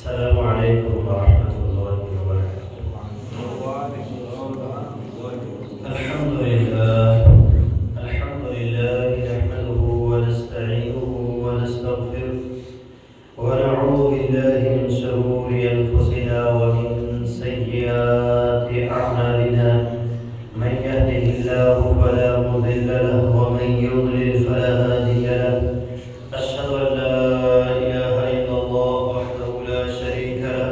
السلام علیکم ورحمۃ اللہ وبرکاتہ۔ الحمد للہ نحمده ونستعینه ونستغفره ونعوذ باللہ من شرور انفسنا ومن سیئات اعمالنا من يهده الله فلا مضل له ومن يضلل فلا هادي له أشهد أن لا إله إلا الله وحده لا شريك له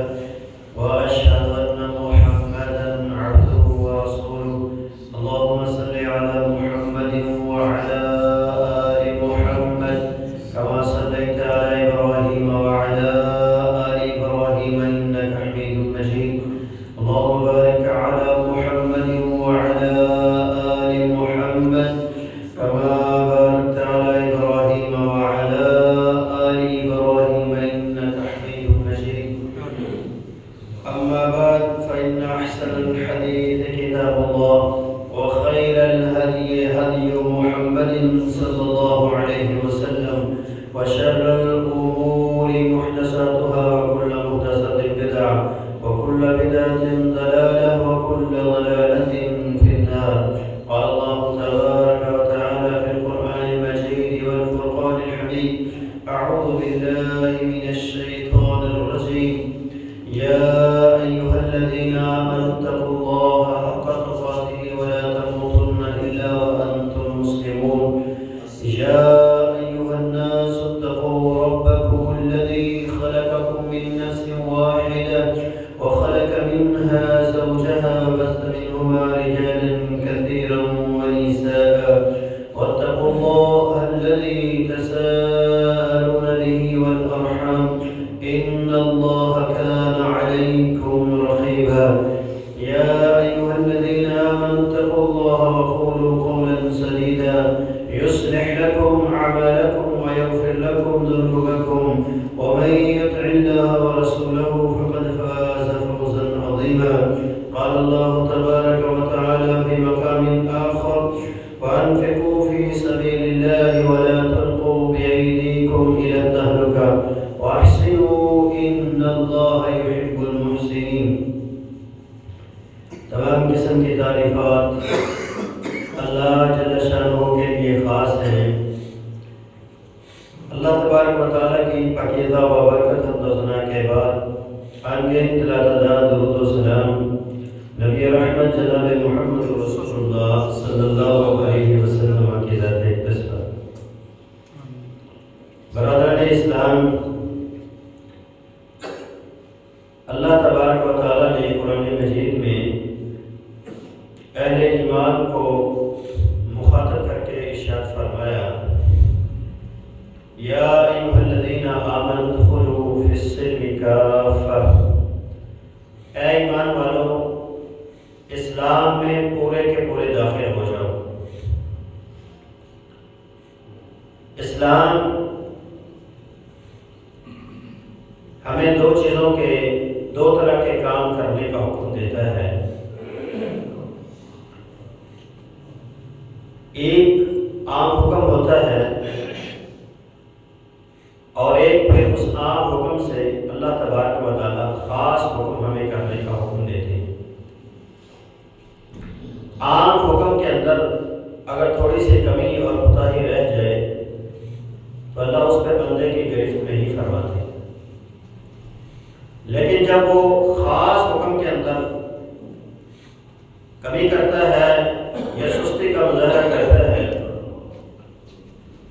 وأشهد أن محمدا عبده ورسوله اللهم صل على محمد وعلى آل محمد كما صليت على إبراهيم وعلى آل إبراهيم إنك حميد مجيد اللهم بارك على محمد وعلى آل محمد كما باركت على إبراهيم وعلى آل إبراهيم إنك حميد مجيد أما بعد فإن أحسن الحديث كتاب الله وخير الهدي هدي محمد صلى الله عليه وسلم وشر الأمور محدثاتها وكل محدثة بدعة وكل بدعة ضلالة وكل ضلالة في النار قال الله تبارك وتعالى في القرآن المجيد والفرقان الحميد أعوذ بالله من الشيطان الرجيم يا أيها الذين آمنوا اتقوا الله حق تقاته ولا تموتن إلا وأنتم مسلمون يا أيها الناس اتقوا ربكم الذي خلقكم من نفس واحدة وخلق منها زوجها وبث منهما رجالا كثيرا ونساء واتقوا الله الذي تساءلون به والأرحام إن الله كان عليكم رقيبا يا أيها الذين آمنوا اتقوا الله وقولوا قولا سديدا يصلح لكم أعمالكم ويغفر لكم ذنوبكم ومن يطع الله ورسوله فقد فاز فوزا عظيما قال الله تبارك وتعالى في مقام آخر وأنفقوا في سبيل الله ولا تلقوا بأيديكم إلى التهلكة وأحسنوا إن الله يحب المحسنين۔ تمام قسم کی تعریفات اللہ جل شانہ کے لیے خاص ہیں۔ اللہ تبارک و تعالیٰ کی پاکیزہ و برکت حمد و ثنا کے بعد آنگین تعداد درود و سلام نبی رحمت جناب محمد رسول اللہ صلی اللہ علیہ وسلم کی ذات اقدس پر۔ برادران اسلام، اللہ تبارک و تعالیٰ نے قرآن مجید میں اہل ایمان کو مخاطب کر کے ارشاد فرمایا یا ایھا الذین آمنوا ادخلوا فی السلم کافۃ، اے ایمان والو اسلام میں پورے کے پورے داخل ہو جاؤ۔ اسلام ہمیں دو چیزوں کے دو طرح کے کام کرنے کا حکم دیتا ہے۔ ایک عام حکم ہوتا ہے اور ایک پھر اس عام حکم سے اللہ تبارک و تعالیٰ خاص حکم ہمیں کرنے کا حکم دیتے ہیں۔ عام حکم کے اندر اگر تھوڑی سی کمی اور کوتاہی رہ جائے تو اللہ اس پہ بندے کی گرفت نہیں فرماتے، لیکن جب وہ خاص حکم کے اندر کمی کرتا ہے یا سستی کا مظاہرہ کرتا ہے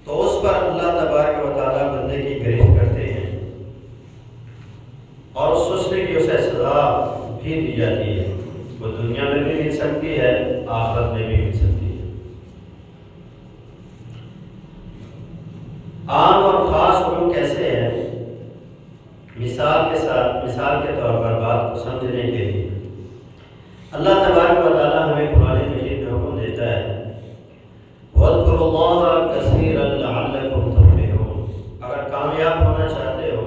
تو اس پر اللہ تبارک و تعالیٰ بندے کی گرفت کرتے ہیں اور اس سستی کی اسے سزا بھی دی جاتی ہے۔ وہ دنیا میں بھی مل سکتی ہے، آخرت میں بھی مل سکتی ہے۔ عام اور خاص حکم کیسے ہیں؟ مثال کے طور پر بات کو سمجھنے کے لیے اللہ تبارک و تعالیٰ ہمیں قرآن مجید میں حکم دیتا ہے وَاذْكُرُوا اللَّهَ كَثِيرًا لَعَلَّكُمْ تُفْلِحُونَ۔ اگر کامیاب ہونا چاہتے ہو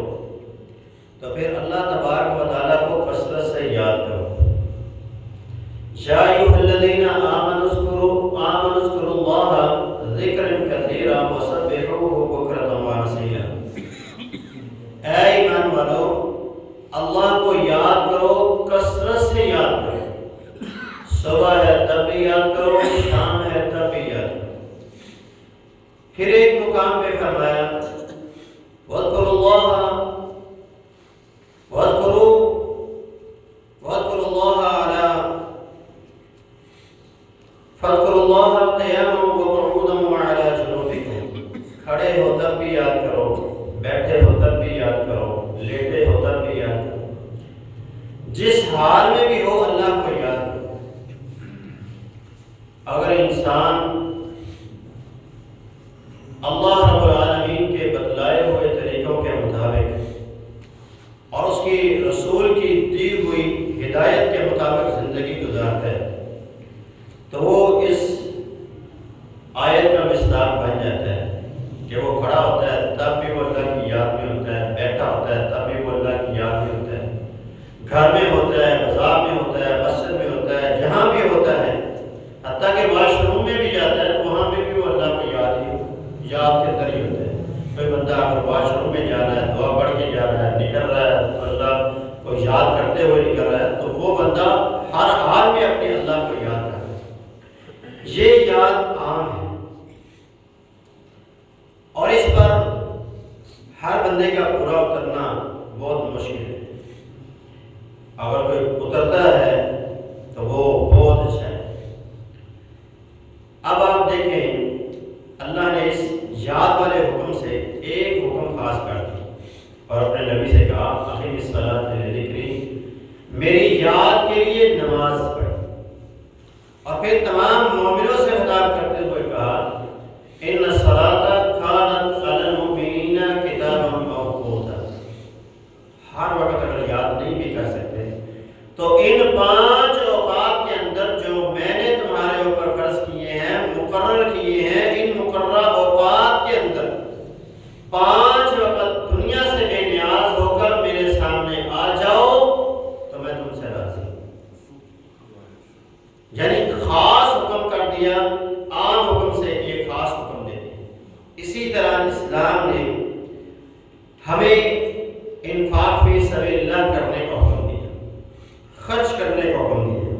تو پھر اللہ تبارک و تعالیٰ کو کثرت سے یاد کرو۔ يَا أَيُّهَا الَّذِينَ آمَنُوا اذْكُرُوا اللَّهَ ذِكْرًا كَثِيرًا وَسَبِّحُوهُ بُكْرَةً وَأَصِيلًا۔ اے ایمان والو، تب بھی یاد کرو، بیٹھے ہو تب بھی یاد کرو، لیٹے ہو تب بھی یاد کرو، جس حال میں بھی ہو اللہ کو یاد کرو۔ اگر انسان اللہ رب العالمین کے بتلائے ہوئے طریقوں کے مطابق اور اس کی رسول کی دی ہوئی ہدایت کے مطابق زندگی گزارتا ہے تو وہ اس آیت کا مصداق بن جاتا ہے کہ وہ کھڑا ہوتا ہے تب بھی وہ اللہ کی یاد میں ہوتا ہے، بیٹھا ہوتا ہے تب بھی وہ اللہ کی یاد میں ہوتا ہے، گھر میں ہوتا ہے، بازار میں ہوتا ہے، مسجد میں ہوتا ہے، جہاں بھی ہوتا ہے، حتیٰ کہ واش روم میں بھی جاتا ہے تو وہاں پہ بھی وہ اللہ کو یاد کے اندر ہی ہوتا ہے۔ کوئی بندہ اگر واش روم میں جا رہا ہے، دعا پڑھ کے جا رہا ہے، نکل رہا ہے تو اللہ کو یاد کرتے ہوئے نکل رہا ہے تو وہ بندہ ہر حال میں اپنے اللہ کو یاد کرتا ہے۔ یہ یاد عام ہے اور اس پر ہر بندے کا پورا اترنا بہت مشکل ہے۔ اگر کوئی اترتا ہے تو وہ بہت اچھا ہے۔ اب آپ دیکھیں اللہ نے اس یاد والے حکم سے ایک حکم خاص کر دیا اور اپنے نبی سے کہا اقیم الصلاۃ لذکری، میری یاد کے لیے نماز پڑھ، اور پھر تمام مومنوں سے خطاب کرتے ہوئے کہا ان الصلاۃ کانت علی المؤمنین کتابا موقوتا۔ ہر وقت اگر یاد نہیں بھی کر سکتے تو ان 5 اوقات کے اندر جو میں نے تمہارے اوپر فرض کیے ہیں، مقرر کیے ہیں، ان مقررہ اوقات کے اندر 5 وقت دنیا سے بے نیاز ہو کر میرے سامنے آ جاؤ تو میں تم سے راضی ہوں۔ یعنی خاص حکم کر دیا، عام حکم سے ایک خاص حکم دے دیا۔ اسی طرح اسلام نے ہمیں انفاق فی سبیل اللہ کرنے کا حکم دیا، خرچ کرنے کا حکم دیا۔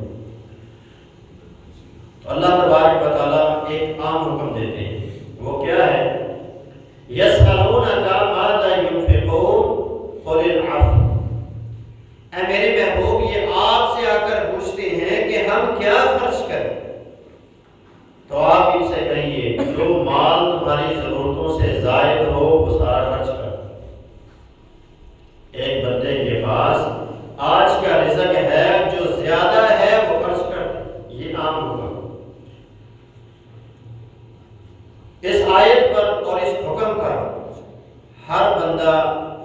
تو اللہ تبارک و تعالیٰ ایک عام حکم دیتے ہیں، وہ کیا ہے؟ یسألونک ماذا ينفقون قل العفو۔ اے میرے محبوب یہ آپ سے آ کر پوچھتے ہیں کہ ہم کیا خرچ کریں، تو آپ ان سے کہیے جو مال تمہاری ضرورتوں سے زائد ہو وہ سارا خرچ کر۔ ایک بندے کے پاس آج کا رزق ہے، جو زیادہ ہے وہ خرچ کر، یہ عام ہوگا۔ اس آیت پر اور اس حکم پر ہر بندہ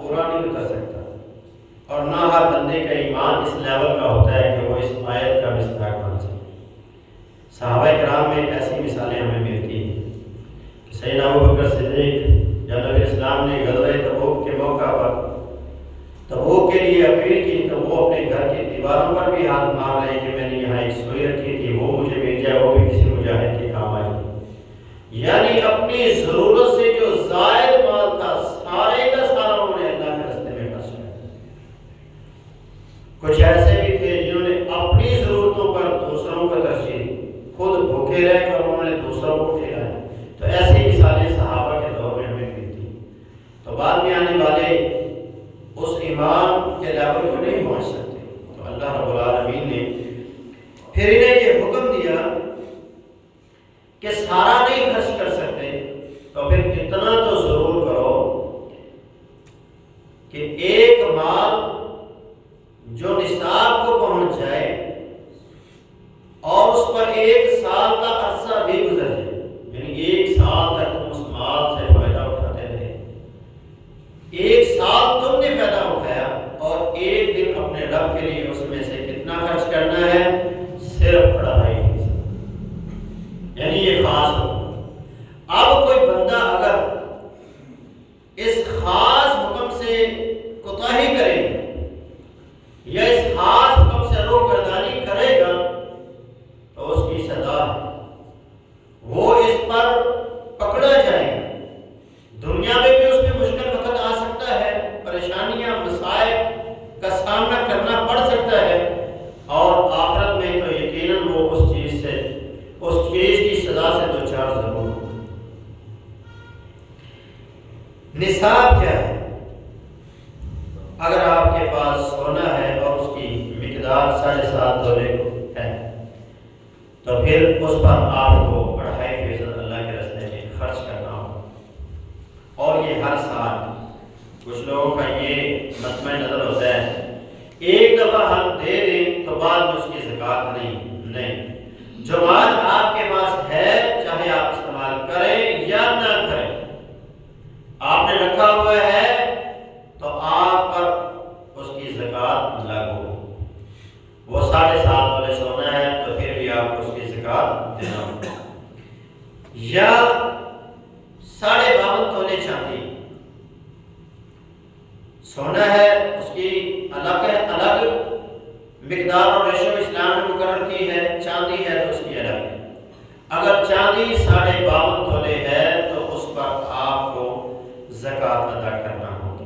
پورا نہیں اتر سکتا، اور نہ ہر بندے کا ایمان اس لیول کا ہوتا ہے کہ وہ اس آیت کا مصداق بن سکے۔ صحابہ کرام میں ایسی مثالیں ہمیں ملتی ہیں کہ سیدنا ابوبکر صدیق جب نبی اسلام نے غزوہ تبوک کے موقع پر تبوک کے لیے اپیل کی تو وہ اپنے گھر کی دیواروں پر بھی ہاتھ مار رہے ہیں کہ میں نے یہاں ایک سوئی رکھی تھی، وہ مجھے مل جائے، وہ بھی کسی مجاہد کے کام آئے۔ یعنی اپنی ضرورت سے جو زائد مال تھا سارے کا سارا انہوں نے اللہ کے راستے میں خرچ کیا۔ کچھ ایسے بھی تھے جنہوں نے اپنی ضرورتوں پر دوسروں کو ترجیح دی، خود بھوکے رہ کر انہوں نے دوسروں کو کھلایا۔ تو ایسی مثالیں صحابہ کے دور میں ہمیں ملتی۔ تو بعد میں آنے والے اس امام کے لیول کو نہیں پہنچ سکتے، تو اللہ رب العالمین نے پھر انہیں یہ حکم دیا کہ سارا نہیں خرچ کر سکتے تو پھر اتنا تو ضرور کرو کہ ایک مال جو نصاب کو پہنچ جائے اور اس پر 1 سال کا عرصہ بھی گزر جائے، یعنی 1 سال تک تم اس مال سے فائدہ اٹھاتے رہے، 1 سال تم نے فائدہ اٹھایا اور 1 دن اپنے رب کے لیے اس میں سے کتنا خرچ کرنا ہے؟ صرف 2.5 فیصد، یعنی یہ خاص ہو۔ اب کوئی بندہ اگر اس خاص حکم سے کوتاہی کرے گا یا اس خاص حکم سے روگردانی کرے گا تو اس کی سزا ہے، وہ اس پر پکڑا جائے گا۔ دنیا میں بھی اس میں مشکل وقت آ سکتا ہے، پریشانیاں مسائل کا سامنا کرنا پڑ سکتا ہے، اور آخرت میں تو یقیناً وہ اس چیز کی سزا سے دوچار ضرور ہو۔ نصاب کیا ہے؟ اگر آپ کے پاس سونا ہے اور اس کی مقدار 7.5 تولے ہے تو پھر اس پر آپ کو 2.5% اللہ کے راستے میں خرچ کرنا ہوگا، اور اور یہ ہر سال کچھ لوگوں کا یہ مسئلہ نظر ہوتا ہے ایک دفعہ ہم دے دیں تو بعد میں اس کی زکوٰۃ نہیں، جو مال آپ کے پاس ہے چاہے آپ استعمال کریں یا نہ کریں، آپ نے رکھا ہوا ہے تو آپ پر اس کی زکوٰۃ لاگو۔ وہ 7.5 تولے سونا ہے تو پھر بھی آپ کو اس کی زکوٰۃ دینا ہوگا، یا 52.5 تولے چاندی سونا ہے، اس کی الگ مقدار اور ریشو اسلام نے مقرر کی ہے، چاندی ہے تو اس کی الگ ہے۔ اگر چاندی 52.5 تولے ہے تو اس پر آپ کو زکوٰۃ ادا کرنا ہوگی۔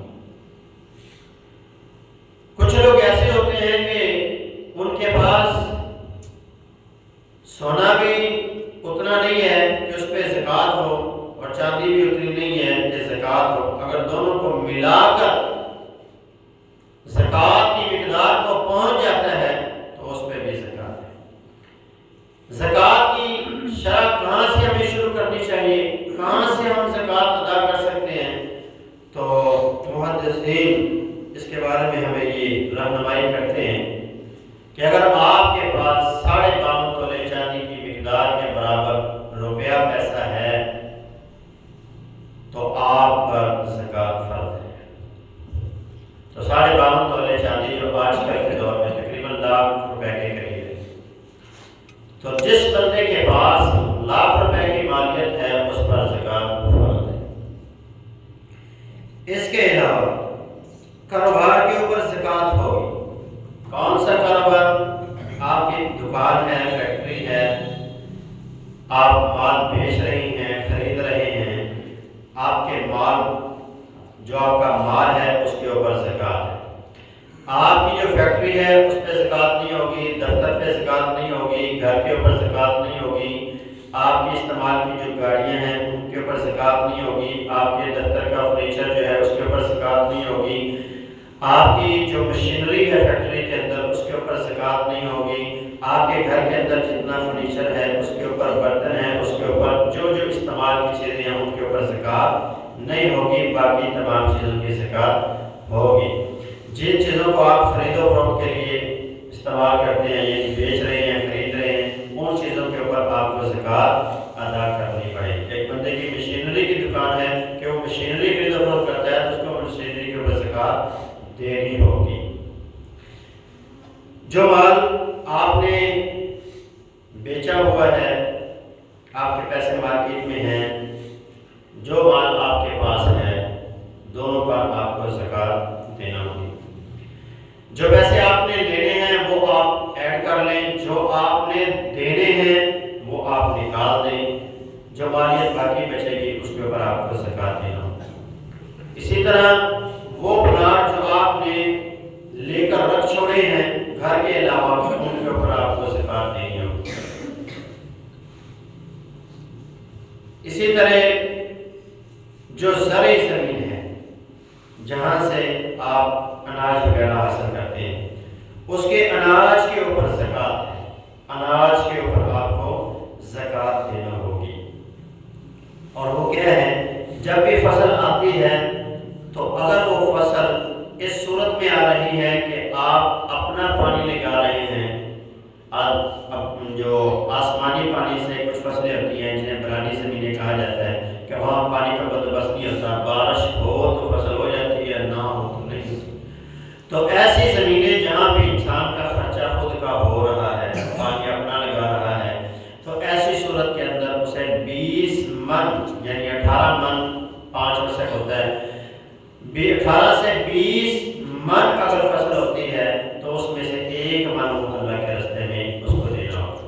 کچھ لوگ ایسے ہوتے ہیں کہ ان کے پاس سونا بھی اتنا نہیں ہے کہ اس پہ زکوٰۃ ہو اور چاندی بھی اتنی نہیں ہے کہ زکوٰۃ ہو، اگر دونوں کو ملا کر زکوٰۃ کی مقدار کو پہنچ جاتا ہے تو اس پہ بھی زکوٰۃ ہے۔ زکوٰۃ کی شرح کہاں سے ہمیں شروع کرنی چاہیے، کہاں سے ہم زکوٰۃ ادا کر سکتے ہیں، تو محدثین اس کے بارے میں ہمیں یہ رہنمائی کرتے ہیں کہ اگر آپ کے پاس 52.5 تولے چاندی کی مقدار کے برابر روپیہ پیسہ ہے تو آپ پر زکوٰۃ فرض ہے۔ تو 52.5 تولے چاندی جو آج کل کے دور میں تقریباً ₹1,00,000 کے قریب ہے، تو جس بندے کے پاس ₹1,00,000 کی مالیت ہے اس پر زکوٰۃ فرض ہے۔ اس کے علاوہ کاروبار کے اوپر زکوٰۃ ہوگی۔ کون سا کاروبار؟ آپ کی دکان ہے، فیکٹری ہے، آپ مال بیچ رہی ہیں، خرید رہے ہیں، آپ کے مال جو آپ کا مال ہے اس کے اوپر زکوٰۃ ہے۔ آپ کی جو فیکٹری ہے اس پہ زکوٰۃ نہیں ہوگی، دفتر پہ زکوٰۃ نہیں ہوگی، گھر کے اوپر زکوٰۃ نہیں ہوگی، آپ کی استعمال کی جو گاڑیاں ہیں ان کے اوپر زکوٰۃ نہیں ہوگی، آپ کے دفتر کا فرنیچر جو ہے اس کے اوپر زکوٰۃ نہیں ہوگی، آپ کی جو مشینری ہے فیکٹری کے اندر اس کے اوپر زکوٰۃ نہیں ہوگی، آپ کے گھر کے اندر جتنا فرنیچر ہے اس کے اوپر برتن ہے اس کے اوپر جو جو استعمال کی چیزیں ہیں ان کے اوپر زکوٰۃ نہیں ہوگی، باقی تمام چیزوں کی زکوٰۃ ہوگی۔ جن چیزوں کو آپ خرید و فروخت کے لیے استعمال کرتے ہیں یعنی بیچ رہے ہیں، خرید رہے ہیں، ان چیزوں کے اوپر آپ کو زکوٰۃ ادا کرنی پڑے گی۔ ایک بندے کی مشینری کی دکان ہے کہ وہ مشینری خرید و فروخت کرتا ہے تو اس کو مشینری کے اوپر زکوٰۃ دینی ہوگی۔ جو مال آپ نے بیچا ہوا ہے، آپ کے پیسے مارکیٹ میں ہیں، جو مال آپ کے پاس ہے دونوں پر آپ کو زکوٰۃ دینا ہوگی۔ جو پیسے آپ نے لینے ہیں وہ آپ ایڈ کر لیں، جو آپ نے دینے ہیں وہ آپ نکال دیں، جو مالیت باقی بچے گی اس کے اوپر آپ کو زکوٰۃ دینا ہوگا۔ اسی طرح وہ پلاٹ جو آپ نے لے کر رکھ چھوڑے ہیں گھر کے علاوہ ان کے اوپر آپ کو زکوٰۃ دینی ہوگی۔ اسی طرح جو زرعی زمین ہے جہاں سے آپ اناج وغیرہ حاصل کرتے ہیں اس کے اناج کے اوپر زکوٰۃ ہے، اناج کے اوپر آپ کو زکوٰۃ دینا ہوگی۔ اور وہ کیا ہے، جب بھی فصل آتی ہے تو اگر وہ فصل اس صورت میں آ رہی ہے کہ آپ اپنا پانی لگا رہے ہیں، جو آسمانی پانی سے کچھ فصلیں ہوتی ہیں جنہیں برانی زمینیں کہا جاتا ہے کہ وہاں پانی کا بندوبست نہیں ہوتا، بارش ہو تو فصل ہو جاتی ہے، نہ ہو تو نہیں ہوتی، تو ایسی زمینیں جہاں پہ انسان کا خرچہ خود کا ہو رہا ہے، پانی اپنا لگا رہا ہے، تو ایسی صورت کے اندر اسے 20 من یعنی 18 من 5% ہوتا ہے، 18 سے 20 من اگر فصل ہوتی ہے تو اس میں سے 1 من وہ اللہ کے راستے میں اس کو دینا ہوگا۔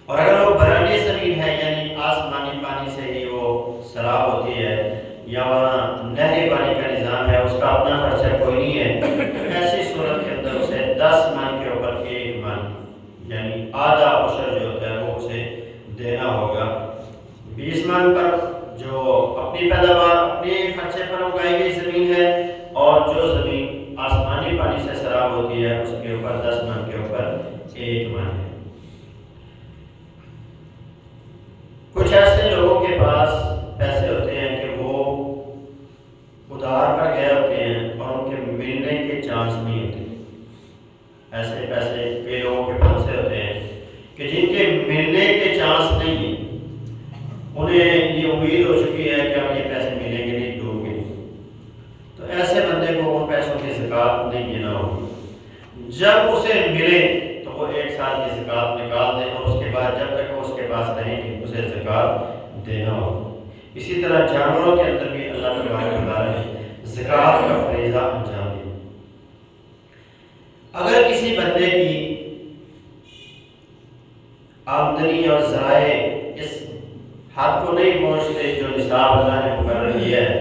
اور اگر وہ برانی زمین ہے یعنی آسمانی پانی سے ہی وہ سیراب ہوتی ہے یا وہاں نہری پانی کا نظام ہے، اس کا اپنا خرچہ کوئی نہیں ہے، ایسی صورت کے اندر اسے 10 من کے اوپر 1 من یعنی آدھا عشر جو ہوتا ہے وہ اسے دینا ہوگا۔ 20 من پر جو اپنی پیداوار اپنے خرچے پر اگائی گئی زمین ہے، اور جو زمین آسمانی پانی سے سیراب ہوتی ہے اس کے اوپر 10 من کے اوپر 1 من ہے۔ کچھ ایسے لوگوں کے پاس پیسے ہوتے ہیں کہ وہ دار پر گئے ہوتے ہیں اور ان کے ملنے کے چانس نہیں ہوتے. ایسے پیسے کئی لوگوں کے پاس سے ہوتے ہیں کہ جن کے ملنے کے چانس نہیں ہیں. انہیں یہ امید ہو چکی ہے کہ اب یہ پیسے ملیں گے نہیں، ڈوب گے. تو ایسے بندے کو ان پیسوں کی زکوٰۃ نہیں دینا ہوگی. جب اسے ملے تو وہ 1 سال کی زکوٰۃ نکال دے، اور اس کے بعد جب تک وہ اس کے پاس رہیں گے اسے زکوٰۃ دینا ہوگا. اسی طرح جانوروں کے اندر بھی اللہ تبارک و تعالیٰ نے زکوٰۃ کا فریضہ انجام دیا. اگر کسی بندے کی آمدنی اور ذرائع اس حد کو نہیں پہنچتے جو نصاب اللہ نے مقرر کیا ہے،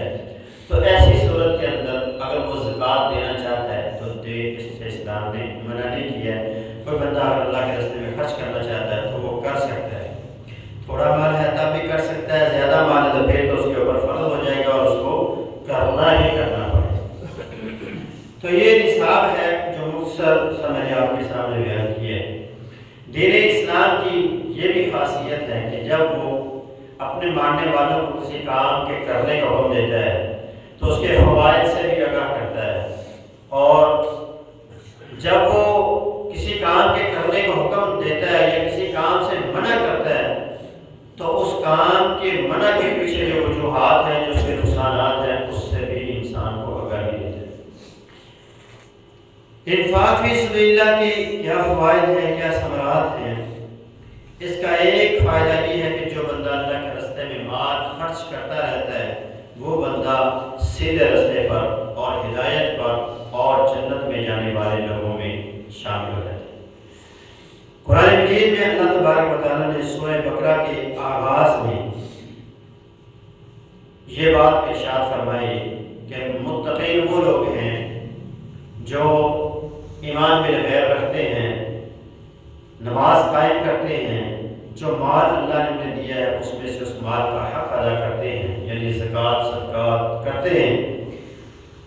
تو ایسی صورت کے اندر اگر وہ زکوٰۃ دینا چاہتا ہے تو دے. اس سے اسلام نے منع نہیں کیا ہے. کوئی بندہ اگر اللہ کے راستے میں خرچ کرنا چاہتا ہے تو وہ کر سکتا ہے. تھوڑا مال ہے تب بھی کر سکتا ہے، زیادہ مال ہے تو پھر تو اس کے اوپر فرض ہو جائے گا اور اس کو کرنا ہی کرنا پڑے گا. تو یہ نصاب ہے جو مختصر سا میں نے آپ کے سامنے بیان کیا ہے. دین اسلام کی یہ بھی خاصیت ہے کہ جب وہ اپنے ماننے والوں کو کسی کام کے کرنے کا حکم دیتا ہے تو اس کے فوائد سے بھی آگاہ کرتا ہے، اور جب وہ کسی کام کے کرنے کا حکم دیتا ہے یا کسی کام سے منع کرتا ہے تو اس کام کے منع کے پیچھے جو وجوہات ہیں، جو اس کے نقصانات ہیں، اس سے بھی انسان کو آگاہی دیتا ہے. انفاق فی سبیل اللہ کے کیا فوائد ہیں، کیا ثمرات ہیں؟ اس کا ایک فائدہ یہ ہے کہ جو بندہ اللہ کے راستے میں مال خرچ کرتا رہتا ہے وہ بندہ سیدھے راستے پر اور ہدایت پر اور جنت میں جانے والے لوگوں میں شامل ہو جاتا ہے. قرآن مجید میں اللہ تبارک و تعالیٰ نے سورہ بقرہ کے آغاز میں یہ بات ارشاد فرمائی کہ متقین وہ لوگ ہیں جو ایمان بالغیب رکھتے ہیں، نماز قائم کرتے ہیں، جو مال اللہ نے انہیں دیا ہے اس میں سے اس مال کا حق ادا کرتے ہیں، یعنی زکوٰۃ صدقات کرتے ہیں.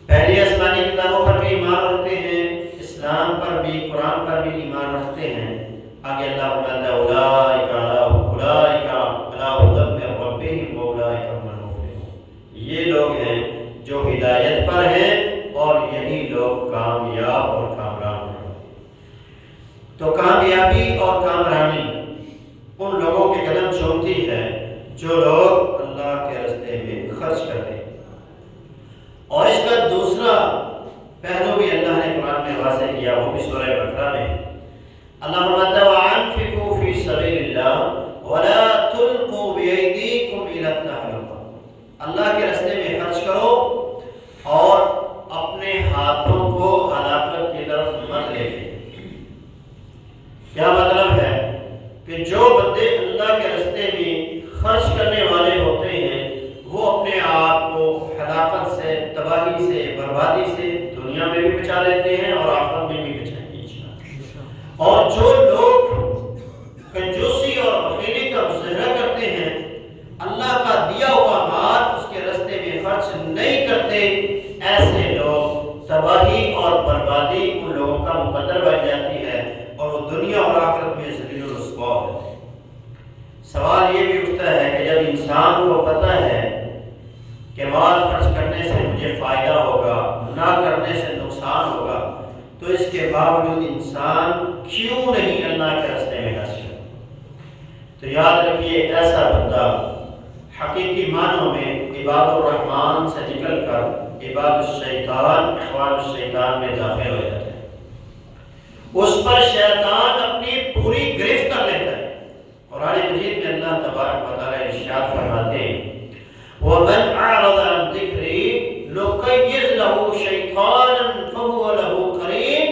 پہلی آسمانی کتابوں پر بھی ایمان رکھتے ہیں، اسلام پر بھی، قرآن پر بھی ایمان رکھتے ہیں. آگے اللہ فرماتا ہے اولئک علی ھدی من ربہم واولئک ھم المفلحون. یہ لوگ ہیں جو ہدایت پر ہیں اور یہی لوگ کامیاب اور کامران ہیں. تو کامیابی اور کامرانی ان لوگوں کے قدم چومتی ہے جو لوگ اللہ کے راستے میں خرچ کرتے ہیں. اور اس کا دوسرا پہلو بھی اللہ نے قرآن میں واضح کیا، وہ بھی سورہ بقرہ میں. اللہ فرماتا ہے وَأَنفِقُوا فِي سَبِيلِ اللَّهِ وَلَا تُلْقُوا بِأَيْدِيكُمْ إِلَى التَّهْلُكَةِ. اللہ کے راستے میں خرچ کرو اور اپنے ہاتھوں کو ہلاکت کی طرف مت لے کے. کیا مطلب ہے کہ جو بندے اللہ کے راستے میں خرچ کرنے والے ہوتے ہیں وہ اپنے آپ کو ہلاکت سے، تباہی سے، بربادی سے دنیا میں بھی بچا لیتے ہیں اور آخرت میں بھی بچائیں گے انشاءاللہ. اور جو لوگ کنجوسی اور بخیلی کا مظاہرہ کرتے ہیں، اللہ کا دیا ہوا مال اس کے راستے میں خرچ نہیں کرتے، ایسے لوگ تباہی اور بربادی ان لوگوں کا مقدر بن جاتی ہے اور وہ دنیا اور آخرت میں ذلیل و رسوا ہوتے ہیں. سوال یہ بھی اٹھتا ہے کہ جب انسان کو پتہ ہے کہ مال خرچ کرنے سے مجھے فائدہ ہوگا، نہ کرنے سے نقصان ہوگا، تو اس کے باوجود انسان کیوں نہیں اللہ کے راستے میں خرچ کرتا؟ تو یاد رکھیے ایسا بندہ حقیقی معنوں میں عباد الرحمن سے نکل کر عباد الشیطان، اخوان الشیطان میں داخل ہو جاتا ہے. اس پر شیطان اپنی پوری گرفت کر لیتا ہے. قرآن مجید میں اللہ تبارک و تعالیٰ ارشاد فرماتے ہیں وَمَنْ أَعْرَضَ عَنْ ذِكْرِي نُقَيِّضْ لَهُ شَيْطَانًا فَهُوَ لَهُ قَرِينٌ.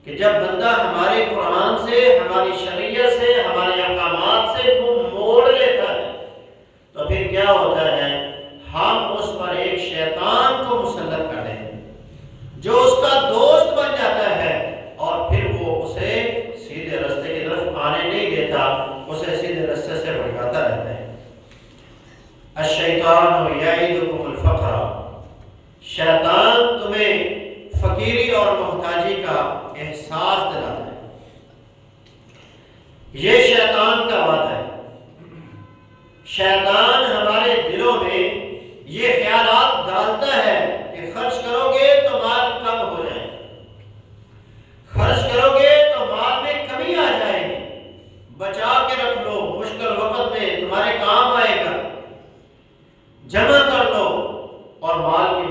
کہ جب بندہ ہمارے قرآن سے، ہماری شریعت سے، ہمارے احکامات سے منہ موڑ لیتا ہے تو پھر کیا ہوتا ہے؟ ہم اس پر ایک شیطان کو مسلط کر دیتے ہیں جو اس کا دوست بن جاتا ہے، اور پھر وہ اسے سیدھے راستے کی طرف آنے نہیں دیتا، اسے سیدھے راستے سے بھٹکاتا رہتا ہے. الشیطان یعدکم الفقر. شیطان تمہیں فقیری اور محتاجی کا احساس دلاتا ہے. یہ شیطان کا وعدہ ہے. شیطان ہمارے دلوں میں یہ خیالات ڈالتا ہے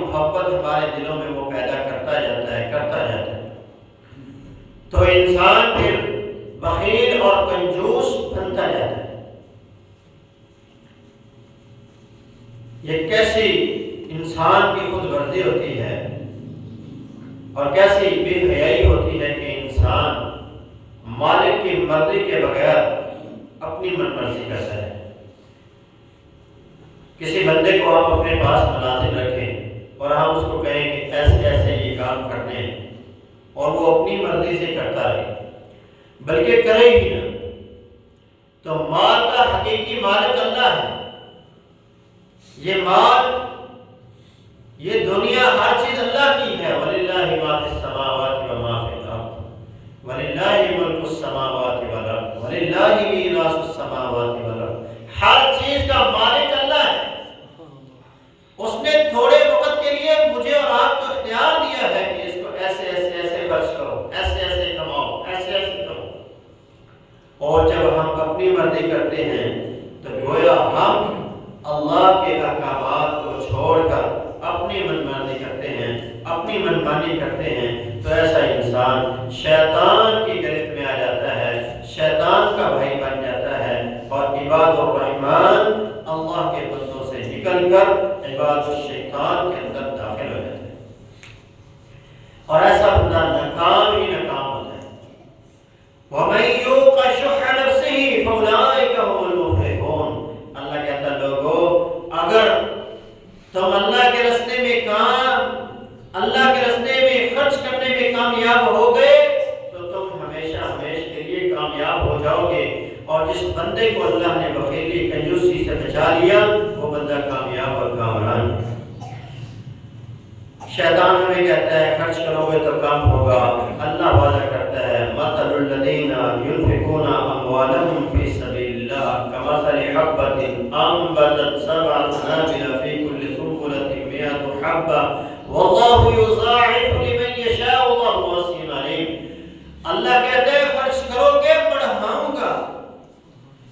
محبت ہمارے دلوں میں وہ پیدا کرتا جاتا ہے تو انسان پھر بخیل اور کنجوس بنتا جاتا ہے۔ یہ کیسی انسان کی خود غرضی ہوتی ہے اور کیسی بے حیائی ہوتی ہے کہ انسان مالک کی مرضی کے بغیر اپنی من مرضی کرتا ہے۔ کسی بندے کو ہم اپنے پاس ملازم رکھیں اور ہم اس کو کہیں کہ ایسے ایسے یہ کام کرنے ہیں اور وہ اپنی مرضی سے کرتا رہے بلکہ کرے ہی نہ، تو مال کا حقیقی مالک اللہ ہے۔ یہ مال، یہ دنیا، ہر چیز اللہ کی ہے۔ وَلِلَّهِ مَا فِي السَّمَاوَاتِ وَمَا فِي الْأَرْضِ وَلِلَّهِ مُلْكُ السَّمَاوَاتِ وَالْأَرْضِ وَلِلَّهِ مِيرَاثُ السَّمَاوَاتِ وَالْأَرْضِ۔ ہر چیز کا مالک اللہ ہے۔ اس نے تھوڑے وقت کے لیے مجھے اور آپ کو اختیار دیا ہے کہ اس کو ایسے ایسے ایسے خرچ کرو، ایسے ایسے کماؤ، ایسے ایسے کرو، اور جب ہم اپنی مرضی کرتے ہیں تو گویا ہم اللہ کے احکامات کو چھوڑ کر اپنی من مانی کرتے ہیں، اپنی من مانی کرتے ہیں، تو ایسا انسان شیطان کی گرفت میں آ جاتا ہے، شیطان کا بھائی بن جاتا ہے، اور عباد الرحمن اللہ کے بندوں سے نکل کر عباد الشیطان کے اندر داخل ہو جاتا ہے، اور ایسا بندہ ناکام ہی ناکام ہوتا ہے۔ وَمَن يُوقَ شُحَّ نَفْسِهِ فَأُولَٰئِكَ هُمُ الْمُفْلِحُونَ۔ اللہ کہتا ہے لوگوں، اگر تم اللہ کے راستے میں اللہ کے راستے میں خرچ کرنے میں کامیاب ہو گئے تو تم ہمیشہ ہمیشہ کے لیے کامیاب ہو جاؤ گے، اور جس بندے کو اللہ نے بخیلی کنجوسی سے بچا لیا وہ بندہ کامیاب اور کامران ہے۔ شیطان ہمیں کہتا ہے خرچ کرو گے تو کام ہوگا، اللہ وعدہ کرتا ہے مَثَلُ الَّذِينَ يُنْفِقُونَ أَمْوَالَهُمْ فِي سَبِيلِ اللَّهِ كَمَثَلِ حَبَّةٍ أَنبَتَتْ سَبْعَ سَنَابِلَ فِي كُلِّ سُنبُلَةٍ مِّائَةُ حَبَّةٍ وَاللَّهُ يُضَاعِفُ لِمَن يَشَاءُ وَاللَّهُ وَاسِعٌ عَلِيمٌ۔ اللہ کہتے ہیں خرچ کرو گے بڑھاؤں گا،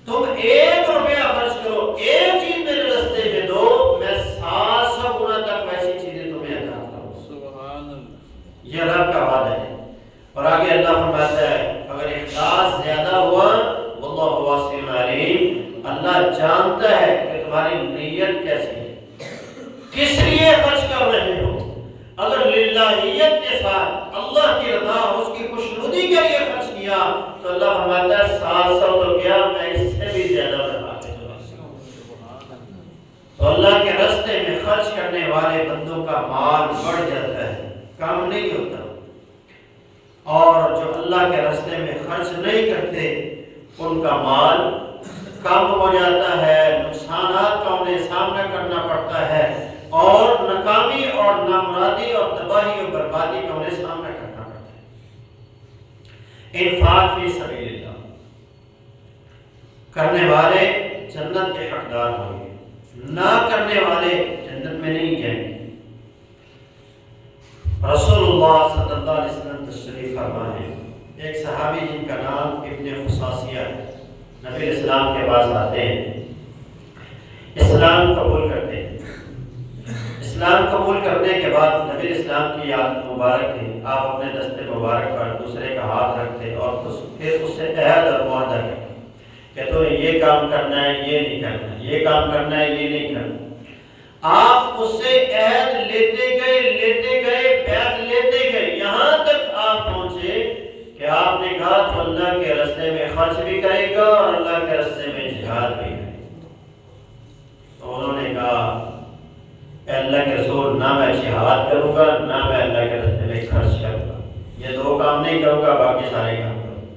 تم 1 روپیہ خرچ کرو، ایک چیز میرے راستے میں دو، میں 700 گنا تک ویسی چیزیں تمہیں عطا کروں۔ سبحان اللہ، یہ رب کا وعدہ ہے۔ اور آگے اللہ فرماتا ہے اگر اخلاص زیادہ ہوا واللہ واسع علیم، اللہ جانتا ہے کہ تمہاری نیت کیسی ہے، کس لیے خرچ کر رہے ہو۔ اگر للہیت کے ساتھ اللہ کی رضا اور اس کی خوشنودی کے لیے خرچ کیا تو اللہ فرماتا ہے 700 تو کیا، میں اس سے بھی زیادہ بڑھا کے دوں۔ تو اللہ کے راستے میں خرچ کرنے والے بندوں کا مال بڑھ جاتا ہے، کم نہیں ہوتا، اور جو اللہ کے راستے میں خرچ نہیں کرتے ان کا مال کم ہو جاتا ہے، نقصانات کا انہیں سامنا کرنا پڑتا ہے، اور ناکامی اور نامرادی اور تباہی اور بربادی کا انہیں سامنا کرنا پڑتا ہے۔ انفاق فی سبیل اللہ کرنے والے جنت کے حقدار ہوں گے، نہ کرنے والے جنت میں نہیں جائیں گے۔ رسول اللہ صلی اللہ علیہ وسلم تشریف فرما ہے، ایک صحابی جن کا نام ابن خصاصیہ ہے، نبی اسلام کے پاس آتے ہیں، اسلام قبول کرتے ہیں۔ اسلام قبول کرنے کے بعد نبی اسلام کی عادت مبارک تھی، آپ اپنے دستے مبارک پر دوسرے کا ہاتھ رکھتے اور پھر اس سے عہد اور معاہدہ کرتے کہ تو یہ کام کرنا ہے، یہ نہیں کرنا، یہ کام کرنا ہے، یہ نہیں کرنا۔ آپ اس سے عہد لیتے گئے بیعت لیتے گئے، یہاں تک آپ پہنچے کہ آپ نے کہا تو اللہ کے راستے میں خرچ بھی کرے گا اور اللہ کے راستے میں جہاد بھی کرے گا۔ تو انہوں نے کہا اے اللہ کے رسول، نہ میں جہاد کروں گا نہ میں اللہ کے راستے میں خرچ کروں گا، یہ 2 کام نہیں کروں گا، باقی سارے کام کروں گا۔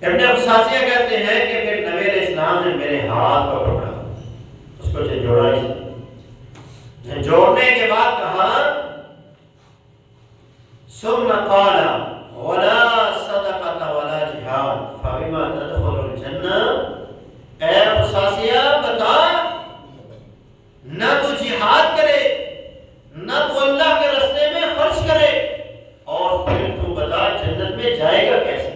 ابن خصاصیہ کہتے ہیں کہ پھر نبی علیہ السلام نے میرے ہاتھ کو پکڑا، اس کو جوڑا، جوڑنے کے بعد کہا ثم قال ولا صدقة ولا جہاد فبما تدخل الجنہ۔ اے خصاصیہ بتا، نہ تو جہاد کرے نہ تو اللہ کے راستے میں خرچ کرے، اور پھر تو بتا جنت میں جائے گا کیسے؟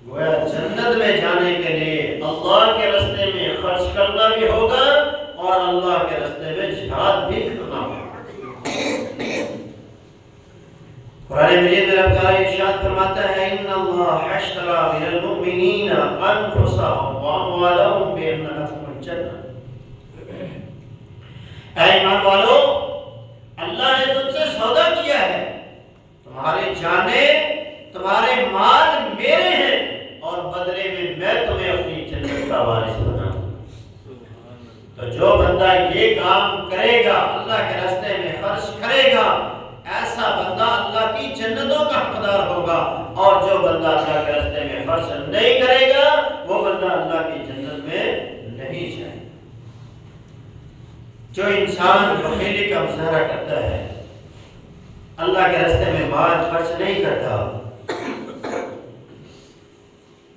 گویا جنت میں جانے کے لیے اللہ کے راستے میں خرچ کرنا بھی ہوگا اور اللہ کے راستے میں جہاد بھی کرنا ہوگا۔ قرآن مجید میں رب تعالیٰ ارشاد فرماتا ہے ان اللہ اشتری من المؤمنین انفسهم واموالهم بان لهم الجنہ۔ اے ایمان والو، اللہ نے تم سے سودا کیا ہے، تمہارے جانیں تمہارے مال میرے ہیں اور بدلے میں تمہیں اپنی جنت کا وارث بناؤں۔ تو جو بندہ یہ کام کرے گا، اللہ کے راستے میں خرچ کرے گا، ایسا بندہ اللہ کی جنتوں کا حقدار ہوگا، اور جو بندہ اللہ کے راستے میں خرچ نہیں کرے گا وہ بندہ اللہ کی جنت میں نہیں جائے گا۔ جو انسان بخیلی کا مظاہرہ کرتا ہے، اللہ کے راستے میں مال خرچ نہیں کرتا،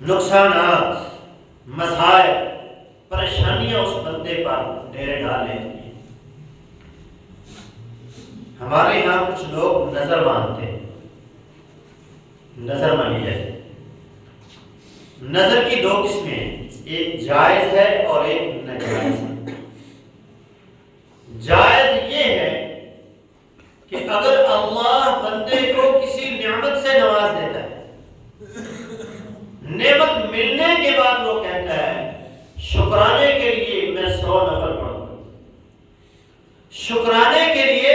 نقصانات، مسائل، پریشانیاں اس بندے پر ڈیرے ڈال لیتی ہیں۔ ہمارے یہاں کچھ لوگ نظر مانتے ہیں، نظر مانی جائے۔ نظر کی دو قسمیں ہیں، ایک جائز ہے اور ایک ناجائز ہے۔ جائز یہ ہے کہ اگر اللہ بندے کو کسی نعمت سے نواز دیتا ہے، نعمت ملنے کے بعد وہ کہتا ہے شکرانے کے لیے میں 100 نفل پڑھوں گا، شکرانے کے لیے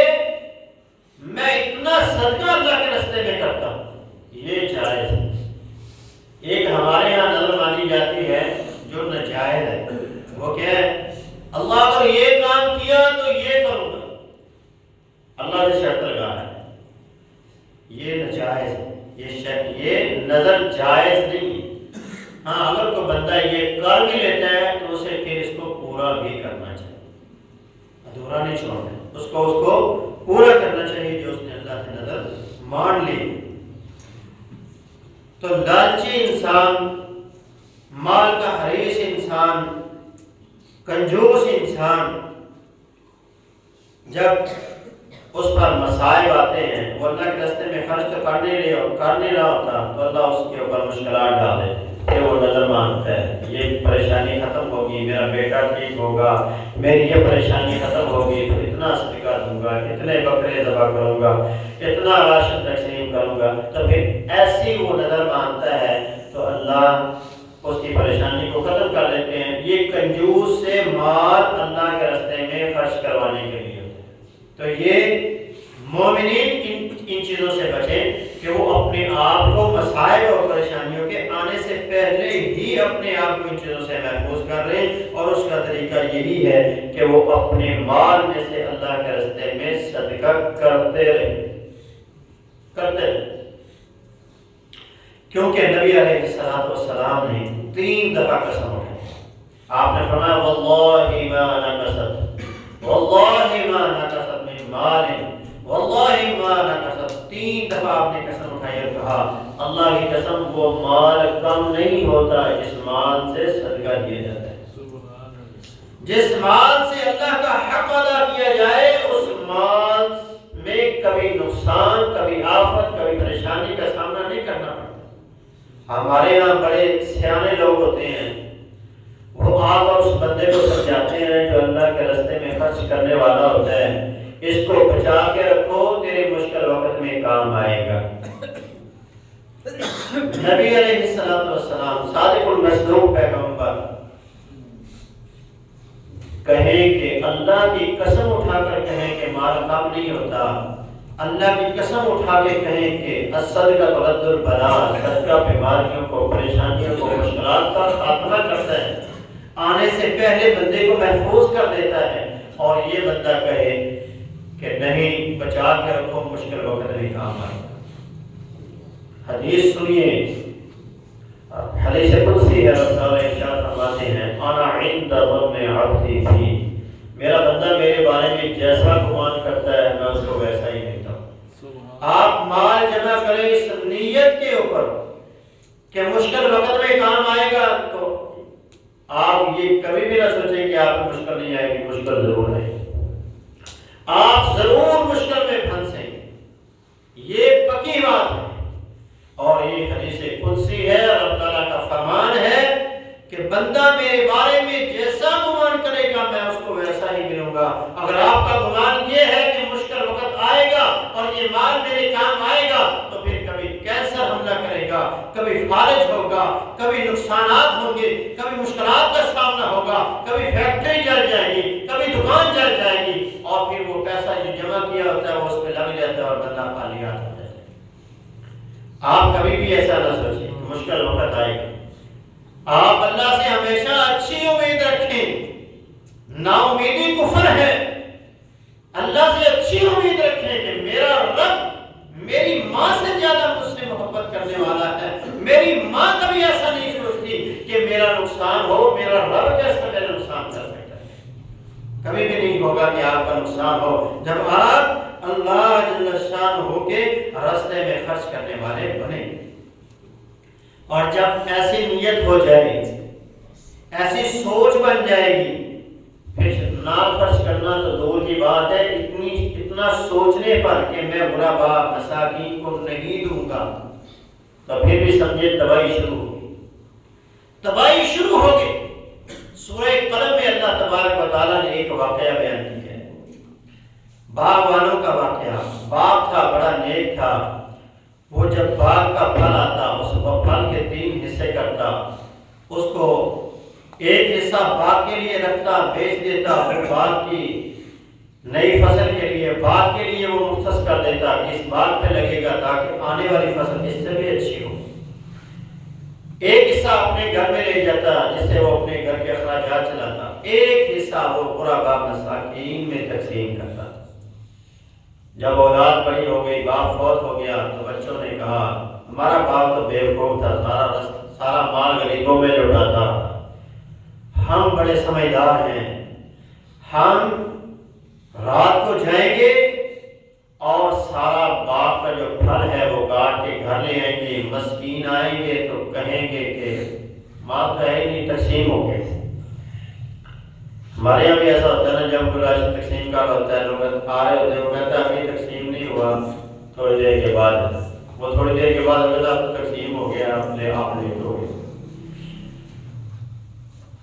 میں اتنا صدقہ اللہ کے راستے میں کرتا ہوں، یہ جائز ہے۔ ایک ہمارے یہاں نظر مانی جاتی ہے جو ناجائز ہے، وہ کیا ہے؟ اللہ اگر یہ کام کیا تو یہ کروں گا، اللہ سے شرط لگا ہے، یہ ناجائز ہے، یہ نظر جائز نہیں ہے۔ ہاں اگر کوئی بندہ یہ کر بھی لیتا ہے تو اسے پھر اس کو پورا بھی کرنا چاہیے، ادھورا نہیں چھوڑنا، اس کو پورا کرنا چاہیے جو اس نے اللہ سے نظر مان لی۔ تو لالچی انسان، مال کا حریص انسان، کنجوس انسان، جب اس پر مصائب آتے ہیں، وہ اللہ کے راستے میں خرچ تو کر نہیں رہا ہوتا، تو اللہ اس کے اوپر مشکلات ڈال دیتے ہیں کہ وہ نظر مانتا ہے یہ پریشانی ختم ہوگی، میرا بیٹا ٹھیک ہوگا، میری یہ پریشانی ختم ہوگی تو اتنا صدقہ دوں گا، اتنے بکرے ذبح کروں گا، اتنا راشن تقسیم کروں گا۔ تو پھر ایسی وہ نظر مانتا ہے تو اللہ اس کی پریشانی کو ختم کر لیتے ہیں۔ یہ کنجوس سے مال اللہ کے راستے میں خرچ کروانے کے لیے ہوتا ہے۔ تو یہ مومنین ان چیزوں سے بچیں کہ وہ اپنے آپ کو مسائل اور پریشانیوں کے آنے سے پہلے ہی اپنے آپ کو ان چیزوں سے محفوظ کر رہے ہیں، اور اس کا طریقہ یہی ہے کہ وہ اپنے مال میں سے اللہ کے راستے میں صدقہ کرتے رہیں۔ کیونکہ نبی علیہ السلام نے 3 دفعہ قسم اٹھائی۔ آپ نے فرمایا واللہ ما نقصت، واللہ ما نقصت من مال، واللہ ما نقصت، 3 دفعہ آپ نے قسم اٹھائی اور کہا اللہ کی قسم وہ مال کم نہیں ہوتا جس مال سے صدقہ دیا جاتا ہے۔ جس مال سے اللہ کا حق ادا کیا جائے اس مال میں کبھی نقصان، کبھی آفت، کبھی پریشانی کا سامنا نہیں کرنا پڑتا۔ ہمارے یہاں بڑے سیانے لوگ ہوتے ہیں، وہ آ کر اس بندے کو سمجھاتے ہیں جو اللہ کے راستے میں خرچ کرنے والا ہوتا ہے، اس کو بچا کے رکھو، تیرے مشکل وقت میں کام آئے گا۔ نبی علیہ السلام صادق المصدوق پیغمبر کہیں کہ اللہ کی قسم اٹھا کر کہیں کہ مال کم نہیں ہوتا، اللہ کی قسم اٹھا کے کہیں کہ الصدقہ ترد البلاء، صدقہ بیماریوں کو، پریشانیوں کو، مشکلات کا خاتمہ کرتا ہے، آنے سے پہلے بندے کو محفوظ کر دیتا ہے۔ اور یہ بندہ کہے کہ نہیں بچا کے رکھو، مشکل وقت میں کام آئے گا۔ حدیث سنیے، حدیث قدسی ہے، رب تعالیٰ ارشاد فرماتے ہیں انا عند ظن عبدی بھی، میرا بندہ میرے بارے میں جیسا گمان کرتا ہے میں اس کو ویسا ہی دیتا ہوں۔ آپ مال جمع کریں اس نیت کے اوپر کہ مشکل وقت میں کام آئے گا، تو آپ یہ کبھی بھی نہ سوچیں کہ آپ کو مشکل نہیں آئے گی، مشکل ضرور ہے، آپ ضرور مشکل میں پھنسیں گے، یہ پکی بات ہے۔ اور یہ حدیث قدسی ہے، رب تعالیٰ کا فرمان ہے کہ بندہ میرے بارے میں جیسا گمان کرے گا میں اس کو ویسا ہی ملوں گا۔ اگر آپ آپ کا گمان یہ ہے کہ مشکل وقت آئے گا اور یہ مال میرے کام آئے گا تو پھر کبھی کینسر حملہ کرے گا، کبھی فالج ہوگا، کبھی نقصانات ہوں گے، کبھی مشکلات کا سامنا ہوگا، کبھی فیکٹری جل جائے گی، کبھی دکان جل جائے گی، اور پھر وہ پیسہ جو جمع کیا ہوتا ہے وہ اس پہ لگ جاتا ہے اور بندہ خالیات ہو جاتا ہے۔ آپ کبھی بھی ایسا نہ سوچیں کہ مشکل وقت آئے گا۔ آپ اللہ سے ہمیشہ اچھی امید رکھیں، نا امیدی کفر ہے۔ اللہ سے اچھی امید رکھیں کہ میرا رب میری ماں سے زیادہ مجھ سے محبت کرنے والا ہے۔ میری ماں کبھی ایسا نہیں سوچتی کہ میرا نقصان ہو، میرا رب کیسا میرا نقصان کر سکتا ہے۔ کبھی بھی نہیں ہوگا کہ آپ کا نقصان ہو جب آپ اللہ جل شانہ کے راستے میں خرچ کرنے والے بنے۔ اور جب ایسی نیت ہو جائے، ایسی سوچ بن جائے گی، پھر نہ خرچ کرنا تو دور کی بات ہے، اتنا سوچنے پر کہ میں غربا مساکین کو نہیں دوں گا، تو پھر بھی سمجھے تباہی شروع ہوگی، تباہی شروع ہوگی۔ سورہ قلم میں اللہ تبارک و تعالیٰ نے ایک واقعہ بیان کیا ہے، باغ والوں کا واقعہ۔ باغ تھا، بڑا نیک تھا، وہ جب باغ کا پھل آتا اس کو پھل کے 3 حصے کرتا، اس کو ایک حصہ باغ کے لیے رکھتا، بیچ دیتا، پھر باغ کی نئی فصل کے لیے، باغ کے لیے وہ مختص کر دیتا کہ اس باغ پہ لگے گا تاکہ آنے والی فصل اس سے بھی اچھی ہو۔ ایک حصہ اپنے گھر میں لے جاتا جس سے وہ اپنے گھر کے اخراجات چلاتا، ایک حصہ وہ غربا مساکین میں تقسیم کرتا۔ جب اولاد بڑی ہو گئی، باپ فوت ہو گیا، تو بچوں نے کہا ہمارا باپ تو بیوقوف تھا، سارا مال غریبوں میں لوٹاتا، ہم بڑے سمجھدار ہیں، ہم رات کو جائیں گے اور سارا باغ کا جو پھل ہے وہ کاٹ کے گھر لے آئیں گے، مسکین آئیں گے تو کہیں گے کہ مال تو ہے ہی نہیں، تقسیم ہو گئے۔ ہمارے یہاں بھی ایسا ہوتا ہے نا، جب کوئی راشن تقسیم کا ہوتا ہے، لوگ آ رہے ہوتے ہیں، وہ کہتا ہے ابھی تقسیم نہیں ہوا، تھوڑی دیر کے بعد، وہ تھوڑی دیر کے بعد کہتا ہے تقسیم ہو گیا، آپ لے لو گے۔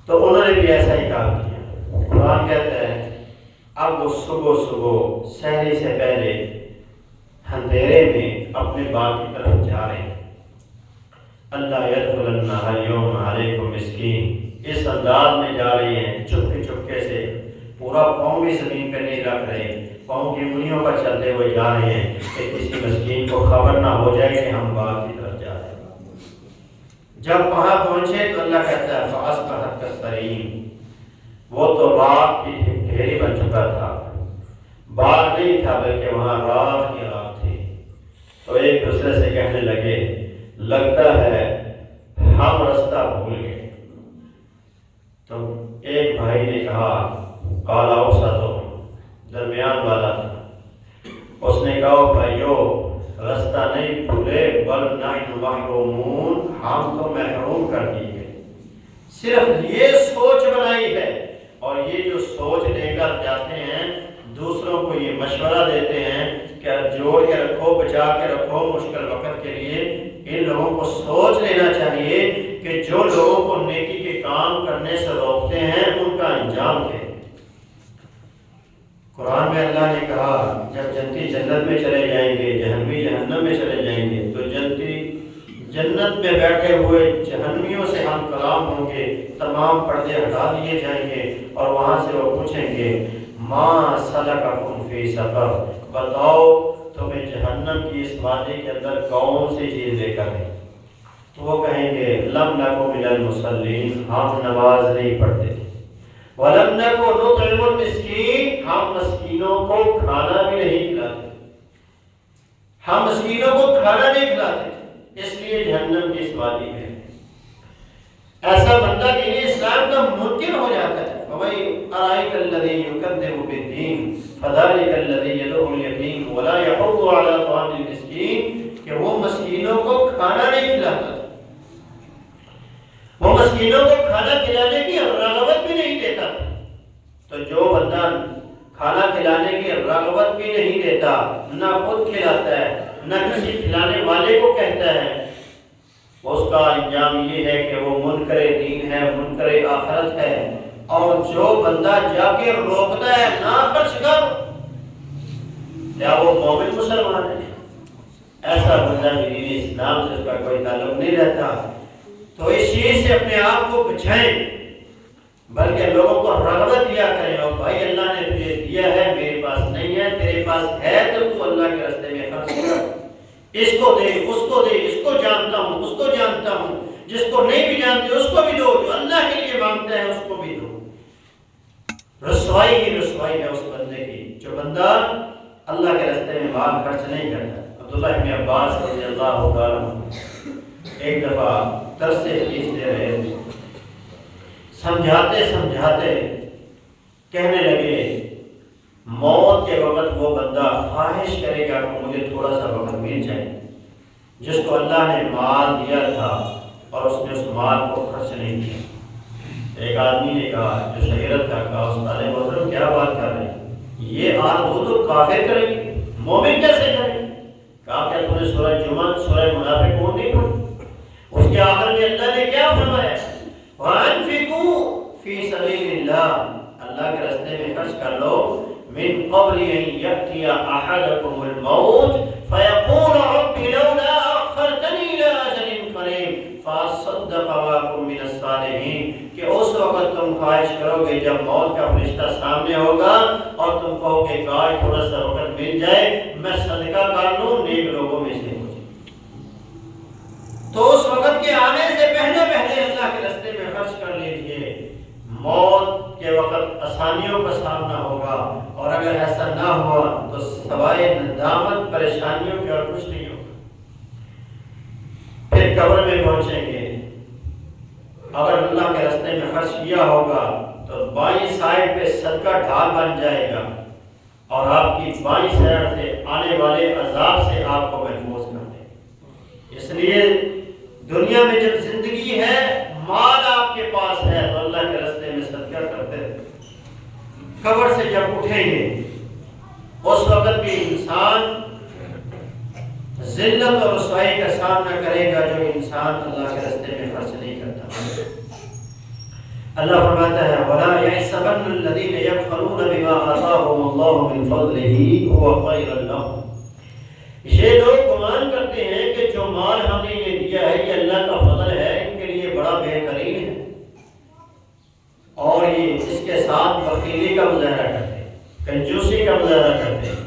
تو انہوں نے بھی ایسا ہی کام کیا۔ قرآن کہتا ہے اب وہ صبح سحری سے پہلے اندھیرے میں اپنے باغ کی طرف جا رہے ہیں۔ اللہ یدخلن اليوم علیکم مسکین، اس انداز میں جا رہی ہیں، چپکے سے، پورا پاؤں بھی زمین پہ نہیں رکھ رہے، پاؤں کی انگلیوں پر چلتے ہوئے جا رہے ہیں کہ کسی مسکین کو خبر نہ ہو جائے کہ ہم باغ کی طرف جا رہے ہیں۔ جب وہاں پہنچے تو اللہ کہتا ہے فَأَصْبَحَتْ كَالصَّرِيمِ، وہ تو راکھ کی ڈھیری بن چکا تھا، باغ نہیں تھا بلکہ وہاں راکھ ہی راکھ تھی۔ تو ایک دوسرے سے کہنے لگے لگتا ہے ہم رستہ بھول گئے۔ تو ایک بھائی نے کہا قَالَ أَوْسَطُهُمْ، درمیان والا تھا، اس نے کہا بھائیو رستہ نہیں بھولے بل نحن محرومون، ہم تو محروم کر دیے گئے۔ صرف یہ سوچ بنائی ہے، اور یہ جو سوچ لے کر جاتے ہیں دوسروں کو یہ مشورہ دیتے ہیں کہ جوڑ کے رکھو، بچا کے رکھو مشکل وقت کے لیے۔ ان لوگوں کو سوچ لینا چاہیے کہ جو لوگوں کو نیکی کے کام کرنے سے روکتے ہیں ان کا انجام کیا ہے۔ قرآن میں اللہ نے کہا جب جنتی جنت میں چلے جائیں گے، جہنمی جہنم میں چلے جائیں گے، تو جنتی جنت میں بیٹھے ہوئے جہنمیوں سے ہم کلام ہوں گے، تمام پردے ہٹا دیے جائیں گے، اور وہاں سے وہ پوچھیں گے ما سلککم فی سقر، بتاؤ تمہیں جہنم کی اس وادی کے اندر کون سی چیز لے کر گئی؟ تو وہ کہیں گے لم نکو من المصلین، ہم نماز نہیں پڑھتے تھے، ولم نکو نطعم المسکین، ہم مسکینوں کو کھانا بھی نہیں کھلاتے، ہم مسکینوں کو کھانا نہیں کھلاتے تھے، اس لیے جہنم کی اس وادی میں۔ ایسا بندہ دین اسلام کا منکر ہو جاتا ہے۔ وَمَن أَرَأَيْتَ الَّذِي يُكَذِّبُ بِالدِّينِ فَذَلِكَ الَّذِي يَدْعُو الْيَتِيمَ وَلَا يَحُضُّ عَلَىٰ طَعَامِ الْمِسْكِينِ، کہ وہ مسکینوں کو کھانا نہیں کھلاتا تھا، وہ مسکینوں کو کھانا کھلانے کی رغبت بھی نہیں دیتا تھا۔ تو جو بندہ کھانا کھلانے کی رغبت بھی نہیں دیتا، نہ خود کھلاتا ہے نہ کسی کھلانے والے کو کہتا ہے، اس کا انجام یہ ہے کہ وہ منکر دین ہے، منکر آخرت ہے، اور جو بندہ جا کے روکتا ہے نہ خرچ کر، کیا وہ مومن مسلمان ہے؟ ایسا بندہ بھی دین اسلام سے اس کا کوئی تعلق نہیں رہتا۔ تو اس چیز سے اپنے آپ کو بچائیں، بلکہ لوگوں کو رغبت دیا کریں، اور بھائی اللہ نے تجھے دیا ہے، میرے پاس نہیں ہے، تیرے پاس ہے تو اللہ کے راستے میں خرچ کر، اس کو دے، اس کو دے، اس کو جانتا ہوں، اس کو جانتا ہوں، جس کو نہیں بھی جانتے اس کو بھی دو، جو اللہ کے لیے مانگتا ہے اس کو بھی دو۔ رسوائی ہی رسوائی ہے اس بندے کی جو بندہ اللہ کے راستے میں مال خرچ نہیں کرتا۔ عبداللہ ابن عباس رضی اللہ تعالیٰ ایک دفعہ درس حدیث دے رہے تھے، سمجھاتے سمجھاتے کہنے لگے موت کے وقت وہ بندہ خواہش کرے گا کہ مجھے تھوڑا سا وقت مل جائے، جس کو اللہ نے مال دیا تھا اور اس نے اس مال کو خرچ نہیں کیا۔ ایک آدمی نے کہا جو شہرت کا، کہا استاد محترم کیا بات کر رہے ہیں، یہ آرزو تو کافر کرے گی، مومن کیسے کرے؟ کہا کیا تم نے سورہ جمعہ، سورہ منافقون نہیں پڑھی؟ اس کے آخر میں اللہ نے کیا فرمایا؟ وَأَنفِقُوا فِي سَبِيلِ اللَّهِ، اللہ کے راستے میں خرچ کر لو، من قبل ان يأتي احدكم الموت فيقول رب لولا اخرتني الى اجل قريب فاصدق واكن من الصالحين، کہ اس وقت تم خواہش کرو گے جب موت کا فرشتہ سامنے ہوگا اور تم کہو کہ کاش تھوڑا سا وقت مل جائے میں صدقہ کر لوں، نیک لوگوں میں سے ہو جائے۔ تو اس وقت کے آنے سے پہلے پہلے اللہ کے راستے میں خرچ کر لیجئے، موت کے وقت آسانیوں کا سامنا ہوگا، اور اگر ایسا نہ ہوا تو سوائے ندامت پریشانیوں کے اور کچھ نہیں ہوگا۔ پھر قبر میں پہنچیں گے، اگر اللہ کے راستے میں خرچ کیا ہوگا تو بائیں سائڈ پہ صدقہ ڈھال بن جائے گا اور آپ کی بائیں سائڈ سے آنے والے عذاب سے آپ کو محفوظ کر دے گا۔ اس لیے دنیا میں جب زندگی ہے، مال آپ کے پاس ہے تو اللہ کے راستے میں صدقہ کرتے ہیں۔ قبر سے جب اٹھیں گے اس وقت بھی انسان ذلت اور رسوائی کا سامنا کرے گا جو انسان اللہ کے راستے میں خرچ نہیں کرتا۔ اللہ فرماتا ہے وَلَا يَحْسَبَنَّ الَّذِينَ يَبْخَلُونَ بِمَا آتَاهُمُ اللَّهُ مِنْ فَضْلِهِ هُوَ خَيْرًا لَهُمْ، یہ لوگ گمان کرتے ہیں کہ جو مال ہم نے انہیں دیا ہے یہ اللہ کا فضل ہے، ان کے لیے بڑا بہترین ہے، اور یہ اس کے ساتھ بخیلی کا مظاہرہ کرتے ہیں، کنجوسی کا مظاہرہ کرتے ہیں۔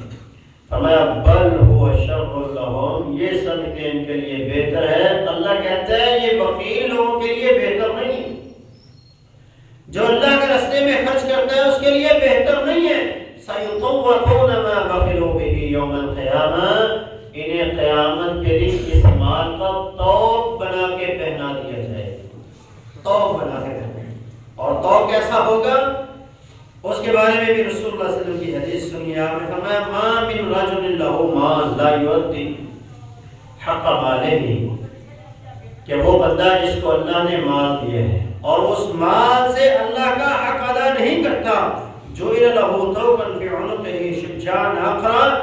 فرمایا بل هو شر لهم، یہ سب کے ان کے لیے بہتر ہے۔ اللہ کہتا ہے یہ بخیل لوگوں کے لیے بہتر نہیں، جو اللہ کے راستے میں خرچ کرتا ہے اس کے لیے بہتر نہیں ہے۔ سَيُطَوَّقُونَ مَا بَخِلُوا بِهِ يَوْمَ الْقِيَامَةِ، انہیں قیامت کے دن اس مال کا توق بنا کے پہنا دیا جائے گا، توق بنا کے پہنا، اور توق کیسا ہوگا اس کے بارے میں بھی رسول اللہ صلی اللہ علیہ وسلم کی حدیث سنی، آپ نے فرمایا ما من رجل له مال لا يؤدي حق ماله، کہ وہ بندہ جس کو اللہ نے مال دیا ہے اور اس مال سے اللہ کا حق ادا نہیں کرتا، جعل له طوقا في عنقه شجاعا آخر،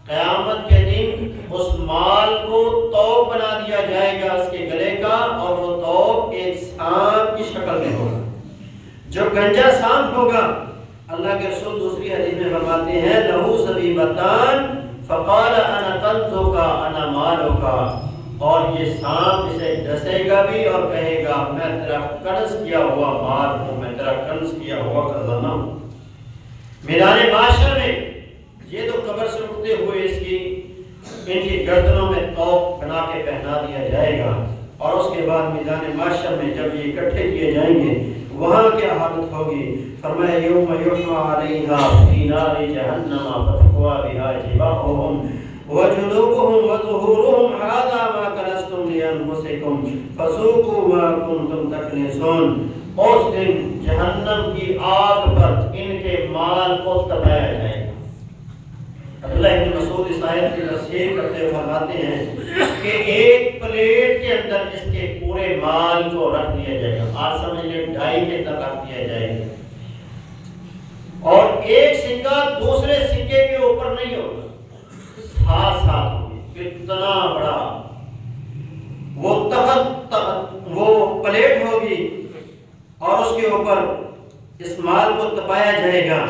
قیامت کے دن اس مال کو توق بنا دیا جائے گا اس کے گلے کا، اور وہ توق ایک سانپ کی شکل میں ہوگا جو گنجا سانپ ہوگا۔ اللہ کے رسول دوسری حدیث میں فرماتے ہیں لہو زبیبتان فقال انا کنزک انا مالک، اور یہ سانپ اسے ڈسے گا بھی اور کہے گا میں تیرا کنز کیا ہوا مال ہوں، میں تیرا کنز کیا ہوا خزانہ ہوں۔ میدان معاشر میں یہ تو قبر سے اٹھتے ہوئے ان کی گردنوں میں توق بنا کے پہنا دیا جائے گا، اور اس کے بعد میدان معاشر میں جب یہ اکٹھے کیے جائیں گے وہاں کیا حالت ہوگی؟ فرمایا یوم یحمى علیہا فی نار جہنم فتقوی بہا جباہہم وجنوبہم وظہورہم ھذا ما کنزتم لانفسکم فذوقوا ما کنتم تکنزون۔ اس دن جہنم کی آگ پر ان کے مال کو تپایا جائے گا۔ عبداللہ ابن مسعود اس آیت کی تفسیر کرتے ہوئے فرماتے ہیں کہ ایک پلیٹ کے اندر اس کے پورے مال کو رکھ دیا جائے گا، آج سمجھ لیں 2.5 کے اندر رکھ دیا جائے گا، اور ایک سکہ دوسرے سکے کے اوپر نہیں ہوگا، ساتھ ساتھ ہوگی، اتنا بڑا وہ تخت وہ پلیٹ ہوگی، اور اس کے اوپر اس مال کو تپایا جائے گا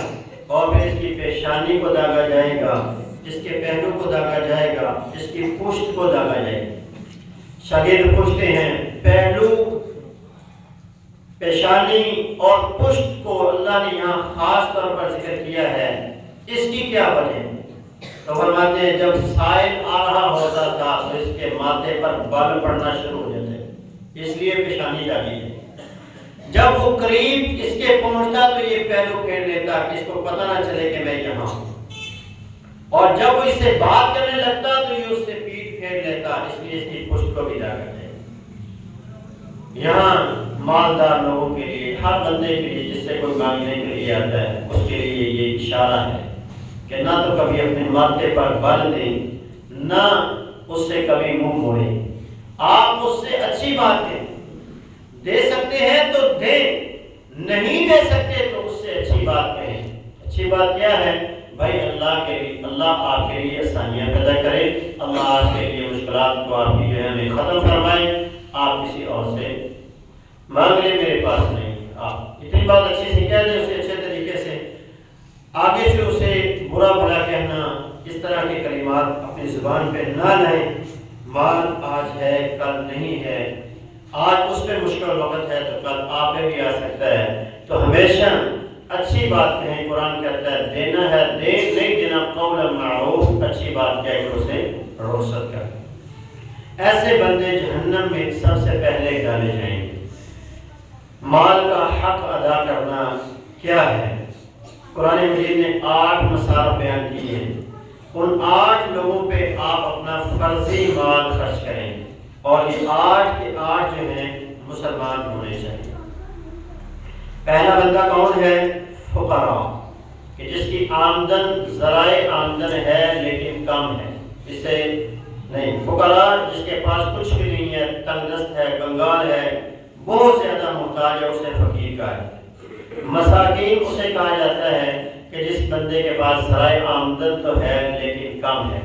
اور پھر اس کی پیشانی کو داغا جائے گا، اس کے پہلو کو داغا جائے گا، اس کی پشت کو داغا جائے گا۔ شاگرد پوچھتے ہیں پہلو، پیشانی اور پشت کو اللہ نے یہاں خاص طور پر ذکر کیا ہے، اس کی کیا وجہ؟ تو فرماتے ہیں جب سائل آ رہا ہوتا تھا تو اس کے ماتھے پر بال پڑنا شروع ہو جاتے، اس لیے پیشانی ڈالی ہے۔ جب وہ قریب اس کے پہنچتا تو یہ پہلو پھیر لیتا کہ اس کو پتہ نہ چلے کہ میں یہاں ہوں، اور جب وہ اس سے بات کرنے لگتا تو یہ اس سے پیٹھ پھیر لیتا، اس لیے اس کی پشت کو بھی داغا جائے۔ یہاں مالدار لوگوں کے لیے، ہر بندے کے لیے جس سے کوئی مانگنے کے لیے آتا ہے، اس کے لیے یہ اشارہ ہے کہ نہ تو کبھی اپنے ماتھے پر بال دیں، نہ اس سے کبھی منہ موڑیں۔ آپ اس سے اچھی بات کہیں، دے سکتے ہیں تو دیں، نہیں دے سکتے تو اس سے اچھی بات کہیں۔ اچھی بات کیا ہے بھائی؟ اللہ کے لیے، اللہ آپ کے لیے آسانیاں پیدا کرے، اللہ آپ کے لیے مشکلات کو آپ کی جو ہے ختم فرمائے۔ آپ کسی اور سے مانگ لیں، میرے پاس نہیں، آپ اتنی بات اچھی سے کہہ دیں اسے اچھے طریقے سے، آگے سے اسے برا بھلا کہنا، اس طرح کے کلمات اپنی زبان پہ نہ لائیں۔ مال آج ہے کل نہیں ہے، آج اس پہ مشکل وقت ہے تو کل آپ پہ بھی آ سکتا ہے، تو ہمیشہ اچھی بات کہیں۔ قرآن کہتا ہے دینا ہے دے، نہیں دینا قول معروف، اچھی بات کہہ کر اسے رخصت کر۔ ایسے بندے جہنم میں سب سے پہلے ڈالے جائیں گے۔ مال کا حق ادا کرنا کیا ہے؟ قرآن مجید نے 8 مسائل بیان کیے ہیں، ان 8 لوگوں پہ آپ اپنا فرضی مال خرچ کریں، اور یہ 8 کے 8 جو ہیں مسلمان ہونے چاہیے۔ پہلا بندہ کون ہے؟ فقراء، کہ جس کی آمدن ذرائع آمدن ہے لیکن کم ہے، اسے نہیں، فقراء جس کے پاس کچھ بھی نہیں ہے، تنگ دست ہے، کنگال ہے، بہت زیادہ محتاج ہے، اسے فقیر کہا ہے۔ مساکین اسے کہا جاتا ہے کہ جس بندے کے پاس ذرائع آمدن تو ہے لیکن کم ہے،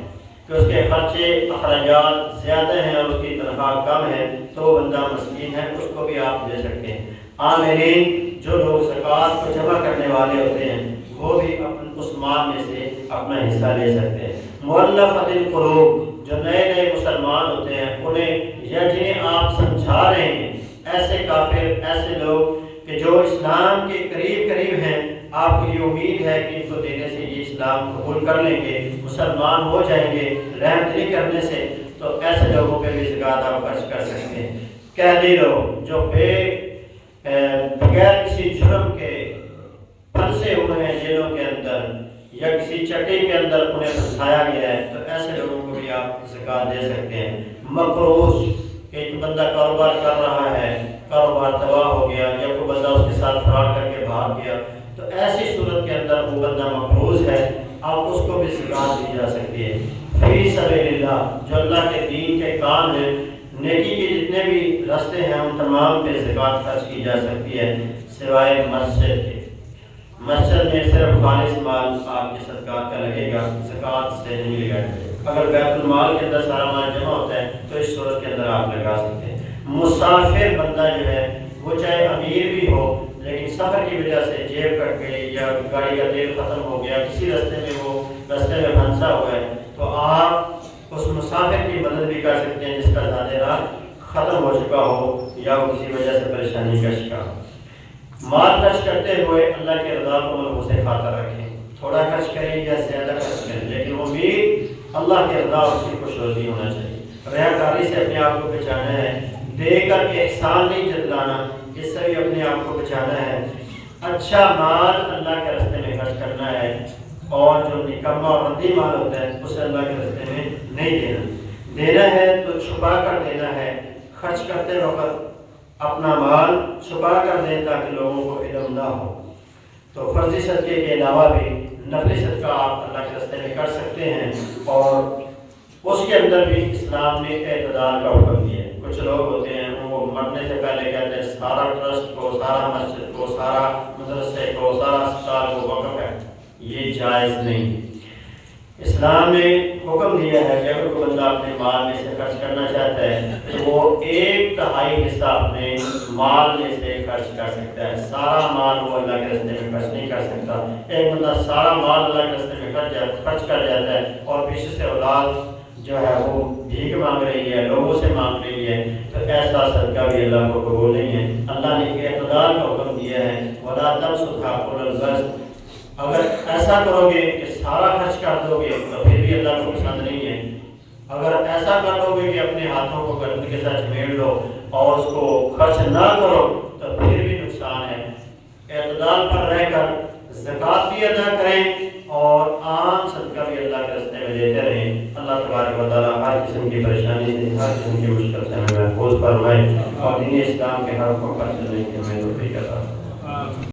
کہ اس کے خرچے اخراجات زیادہ ہیں اور اس کی تنخواہ کم ہے، تو وہ بندہ مسکین ہے، اس کو بھی آپ دے سکتے ہیں۔ عاملین، جو لوگ زکوٰۃ کو جمع کرنے والے ہوتے ہیں، وہ بھی اس مال میں سے اپنا حصہ لے سکتے ہیں۔ مؤلفۃ القلوب، جو نئے نئے مسلمان ہوتے ہیں، انہیں یا جنہیں آپ سمجھا رہے ہیں، ایسے کافر، ایسے لوگ کہ جو اسلام کے قریب ہیں، آپ کو یہ امید ہے کہ ان کو دینے سے یہ اسلام قبول کر لیں گے، مسلمان ہو جائیں گے رحم دلی کرنے سے، تو ایسے لوگوں پہ بھی زکوٰۃ آپ خرچ کر سکتے ہیں۔ قیدی لوگ جو بغیر کسی جرم کے پھنسے ہوئے ہیں جیلوں کے اندر یا کسی چٹی کے اندر انہیں پھنسایا گیا ہے، تو ایسے لوگوں کو بھی آپ زکوٰۃ دے سکتے ہیں۔ مقروض، کہ ایک بندہ کاروبار کر رہا ہے، کاروبار تباہ ہو گیا یا کوئی بندہ اس کے ساتھ فراڈ کر کے بھاگ گیا، تو ایسی صورت کے اندر وہ بندہ مقروض ہے، آپ اس کو بھی زکوٰۃ دی جا سکتی ہے۔ فی سبیل اللہ، جو اللہ کے دین کے کام ہیں، نیکی کے جتنے بھی راستے ہیں، ان تمام پہ زکوٰۃ خرچ کی جا سکتی ہے، سوائے مسجد کے۔ مسجد میں صرف خالص مال آپ کے صدقات کا لگے گا، زکوٰۃ سے نہیں لگا جائے گا۔ اگر بیت المال کے اندر سارا مال جمع ہوتا ہے تو اس صورت کے اندر آپ لگا سکتے ہیں۔ مسافر بندہ جو ہے، وہ چاہے امیر بھی ہو لیکن سفر کی وجہ سے جیب کٹ گئی یا گاڑی کا تیل ختم ہو گیا، کسی راستے میں پھنسا ہوا ہے، تو آپ اس مسافر کی مدد بھی کر سکتے ہیں جس کا زیادہ راہ ختم ہو چکا ہو یا وہ کسی وجہ سے پریشانی کا شکار ہو۔ مال خرچ کرتے ہوئے اللہ کے رضا کو ملبوس سے خاطر رکھیں، تھوڑا خرچ کریں یا زیادہ خرچ کریں، لیکن امید اللہ کے رضا اور اس کی خوش روزی ہونا چاہیے۔ ریاکاری سے اپنے آپ کو بچانا ہے، دے کر کے احسان نہیں جتلانا، اس سے بھی اپنے آپ کو بچانا ہے۔ اچھا مال اللہ کے راستے میں خرچ کرنا ہے، اور جو نکما اور ردی مال ہوتا ہے اسے اللہ کے راستے میں نہیں دینا ہے تو چھپا کر دینا ہے۔ خرچ کرتے وقت اپنا مال چھپا کر دیں تاکہ لوگوں کو علم نہ ہو۔ تو فرضی صدقے کے علاوہ بھی نفلی صدقہ آپ اللہ کے راستے میں کر سکتے ہیں، اور اس کے اندر بھی اسلام نے اعتدال کا حکم دیا ہے۔ کچھ لوگ ہوتے ہیں وہ مرنے سے پہلے کہتے ہیں سارا ٹرسٹ کو، سارا مسجد کو، سارا مدرسے کو، سارا اسپتال کو وقف ہے، یہ جائز نہیں۔ اسلام نے حکم دیا ہے کہ اگر کوئی بندہ اپنے مال میں سے خرچ کرنا چاہتا ہے تو وہ 1/3 حصہ اپنے مال میں سے خرچ کر سکتا ہے۔ سارا مال وہ اللہ کے راستے میں خرچ نہیں کر سکتا۔ ایک بندہ سارا مال اللہ کے راستے میں خرچ کر جاتا ہے اور پیچھے سے اولاد جو ہے وہ بھیک مانگ رہی ہے، لوگوں سے مانگ رہی ہے، تو ایسا صدقہ بھی اللہ کو قبول نہیں ہے۔ اللہ نے ایک اعتدال کا حکم دیا ہے، وَلَا تَبْسُطْهَا كُلَّ الْبَسْطِ۔ اگر ایسا کرو گے کہ سارا خرچ کر دو گے تو پھر بھی اللہ کو پسند نہیں ہے۔ اگر ایسا کر دو گے کہ اپنے ہاتھوں کو گردن کے ساتھ سمیٹ لو اور اس کو خرچ نہ کرو تو پھر بھی نقصان ہے۔ اعتدال پر رہ کر زکوٰۃ بھی ادا کریں اور عام صدقہ بھی اللہ کے راستے میں دیتے رہیں۔ اللہ تبارک و تعالیٰ ہر قسم کی پریشانی سے، ہر قسم کی مشکل سے ہمیں محفوظ فرمائے اور دین اسلام کے ہر حکم پر چلنے کی ہمیں توفیق عطا فرمائے۔